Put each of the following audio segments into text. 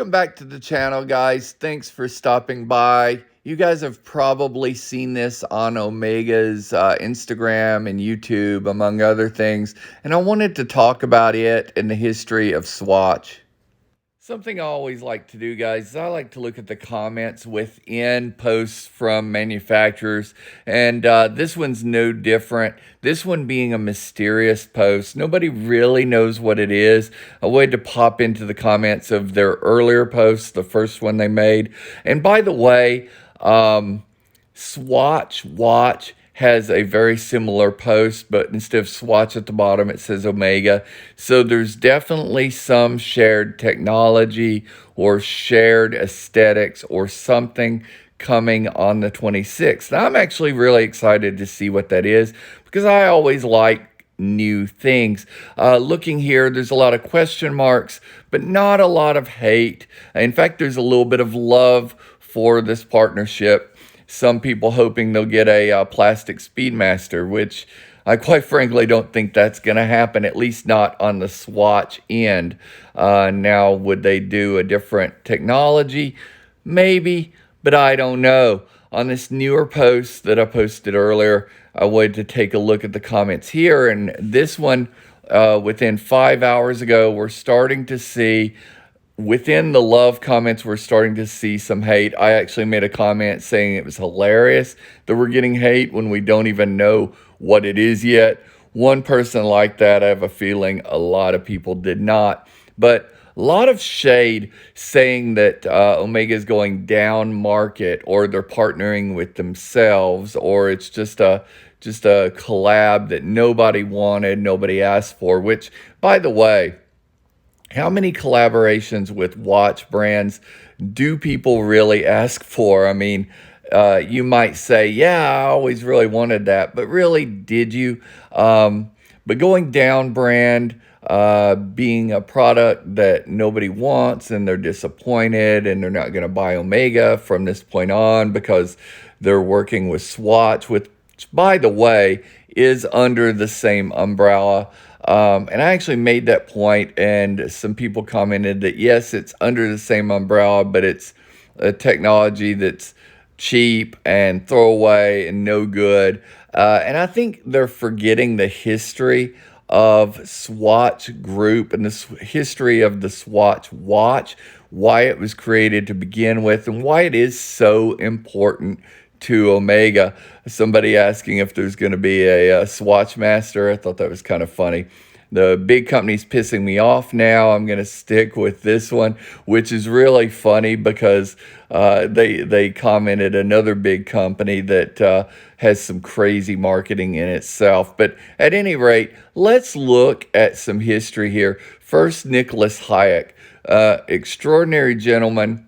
Welcome back to the channel, guys. Thanks for stopping by. You guys have probably seen this on Omega's Instagram and YouTube, among other things, and I wanted to talk about it and the history of Swatch. Something I always like to do, guys, is I like to look at the comments within posts from manufacturers, and this one's no different. This one being a mysterious post. Nobody really knows what it is. I wanted to pop into the comments of their earlier posts, the first one they made. And by the way, Swatch Watch has a very similar post, but instead of Swatch at the bottom, it says Omega. So there's definitely some shared technology or shared aesthetics or something coming on the 26th. Now, I'm actually really excited to see what that is because I always like new things. Looking here, there's a lot of question marks, but not a lot of hate. In fact, there's a little bit of love for this partnership. Some people hoping they'll get a plastic Speedmaster, which I quite frankly don't think that's going to happen, at least not on the Swatch end. Now, would they do a different technology? Maybe, but I don't know. On this newer post that I posted earlier, I wanted to take a look at the comments here, and this one, within 5 hours ago, we're starting to see within the love comments, we're starting to see some hate. I actually made a comment saying it was hilarious that we're getting hate when we don't even know what it is yet. One person liked that. I have a feeling a lot of people did not. But a lot of shade saying that Omega is going down market, or they're partnering with themselves, or it's just a collab that nobody wanted, nobody asked for, which, by the way, how many collaborations with watch brands do people really ask for? I mean, you might say, yeah, I always really wanted that, but really, did you? But going down brand, being a product that nobody wants and they're disappointed and they're not going to buy Omega from this point on because they're working with Swatch, which, by the way, is under the same umbrella. And I actually made that point, and some people commented that, yes, it's under the same umbrella, but it's a technology that's cheap and throwaway and no good. And I think they're forgetting the history of Swatch Group and the history of the Swatch Watch, why it was created to begin with, and why it is so important to Omega. Somebody asking if there's going to be a Swatchmaster. I thought that was kind of funny. The big company's pissing me off now. I'm going to stick with this one, which is really funny because they commented another big company that has some crazy marketing in itself. But at any rate, let's look at some history here. First, Nickolas Hayek, extraordinary gentleman,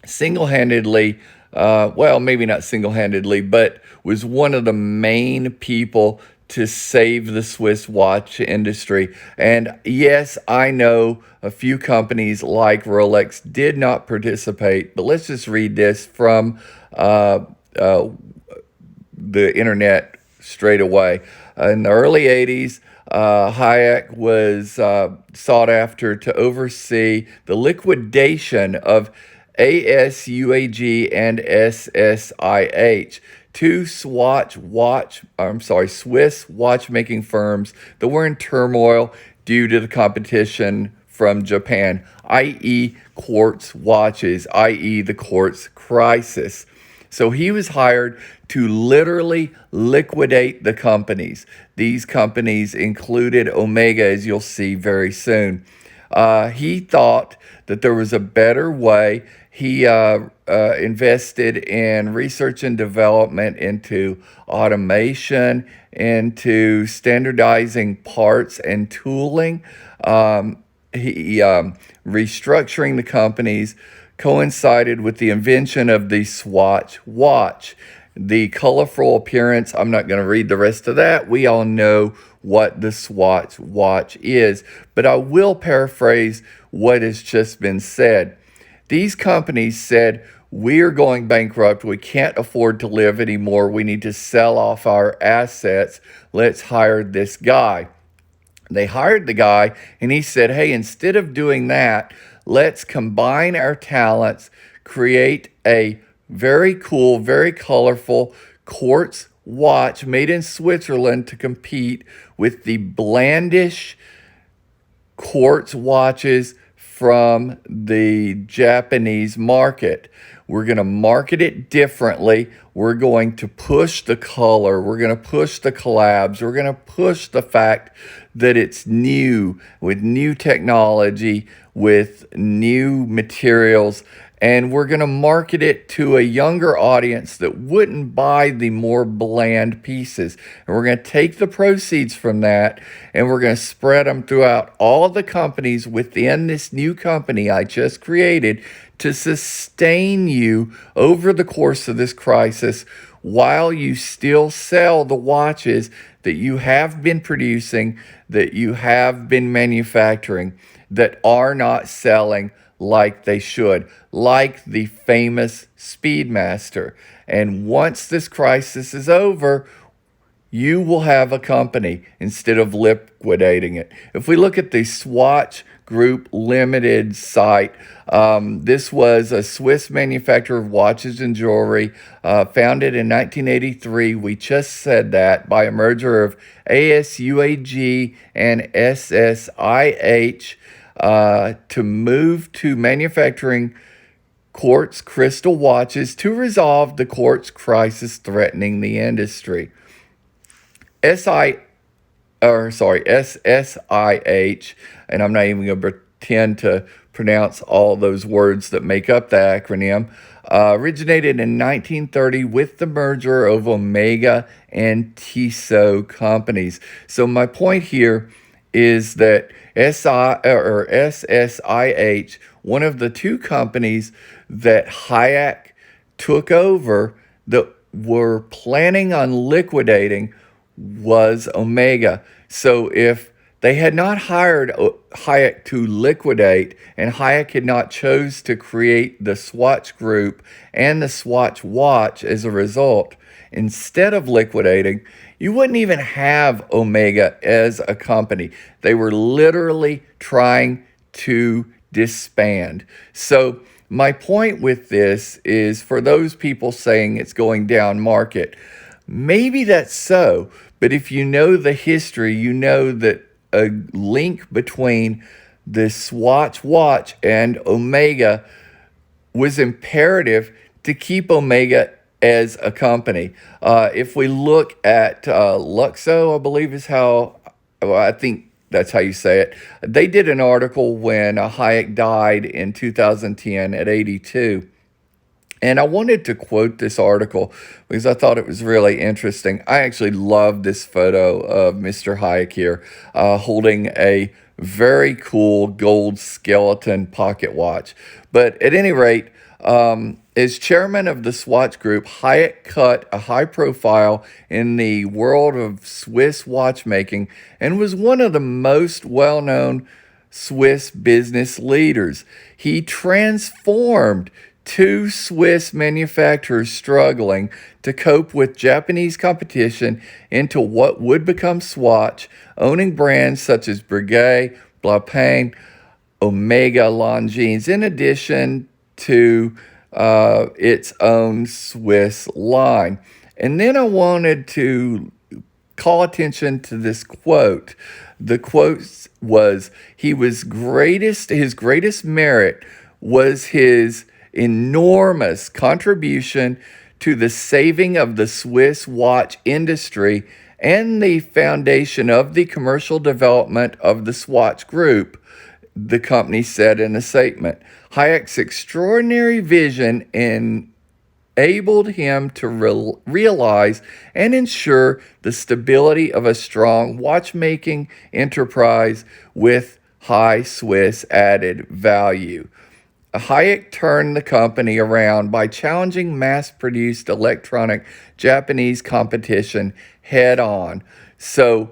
single-handedly, well, maybe not single-handedly, but was one of the main people to save the Swiss watch industry. And yes, I know a few companies like Rolex did not participate, but let's just read this from the internet straight away. In the early 80s, Hayek was sought after to oversee the liquidation of ASUAG and SSIH, two Swiss watchmaking firms that were in turmoil due to the competition from Japan, i.e. quartz watches, i.e. the quartz crisis. So he was hired to literally liquidate the companies. These companies included Omega, as you'll see very soon. He thought that there was a better way. He invested in research and development into automation, into standardizing parts and tooling. Restructuring the companies coincided with the invention of the Swatch watch. The colorful appearance, I'm not going to read the rest of that. We all know what the Swatch watch is, but I will paraphrase what has just been said. These companies said, we're going bankrupt. We can't afford to live anymore. We need to sell off our assets. Let's hire this guy. They hired the guy, and he said, hey, instead of doing that, Let's combine our talents, create a very cool, very colorful quartz watch made in Switzerland to compete with the blandish quartz watches from the Japanese market. We're going to market it differently. We're going to push the color. We're going to push the collabs. We're going to push the fact that it's new, with new technology, with new materials. And we're going to market it to a younger audience that wouldn't buy the more bland pieces. And we're going to take the proceeds from that and we're going to spread them throughout all the companies within this new company I just created to sustain you over the course of this crisis while you still sell the watches that you have been producing, that you have been manufacturing, that are not selling like they should, like the famous Speedmaster. And once this crisis is over, you will have a company instead of liquidating it. If we look at the Swatch Group Limited site, this was a Swiss manufacturer of watches and jewelry, founded in 1983. We just said that, by a merger of ASUAG and SSIH, to move to manufacturing quartz crystal watches to resolve the quartz crisis threatening the industry. SSIH, and I'm not even going to pretend to pronounce all those words that make up the acronym, originated in 1930 with the merger of Omega and Tissot companies. So my point here is that SSIH, one of the two companies that Hayek took over that were planning on liquidating, was Omega. So if they had not hired Hayek to liquidate, and Hayek had not chose to create the Swatch Group and the Swatch Watch as a result, instead of liquidating, you wouldn't even have Omega as a company. They were literally trying to disband. So my point with this is, for those people saying it's going down market, maybe that's so, but if you know the history, you know that a link between the Swatch Watch and Omega was imperative to keep Omega as a company. If we look at Luxo, I believe is how, well, I think that's how you say it. They did an article when Hayek died in 2010 at 82. And I wanted to quote this article because I thought it was really interesting. I actually love this photo of Mr. Hayek here holding a very cool gold skeleton pocket watch. But at any rate, as chairman of the Swatch Group, Hayek cut a high profile in the world of Swiss watchmaking and was one of the most well-known Swiss business leaders. He transformed two Swiss manufacturers struggling to cope with Japanese competition into what would become Swatch, owning brands such as Breguet, Blancpain, Omega Longines, in addition to its own Swiss line. And then I wanted to call attention to this quote. The quote was, his greatest merit was his enormous contribution to the saving of the Swiss watch industry and the foundation of the commercial development of the Swatch Group, the company said in a statement. Hayek's extraordinary vision enabled him to realize and ensure the stability of a strong watchmaking enterprise with high Swiss added value. Hayek turned the company around by challenging mass-produced electronic Japanese competition head-on. So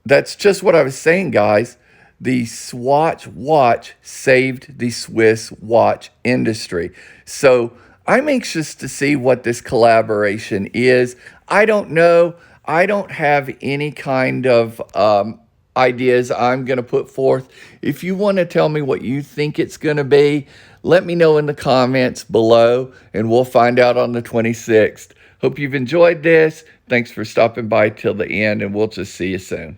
that's just what I was saying, guys. The Swatch watch saved the Swiss watch industry. So I'm anxious to see what this collaboration is. I don't know. I don't have any kind of ideas I'm going to put forth. If you want to tell me what you think it's going to be, let me know in the comments below, and we'll find out on the 26th. Hope you've enjoyed this. Thanks for stopping by till the end, and we'll just see you soon.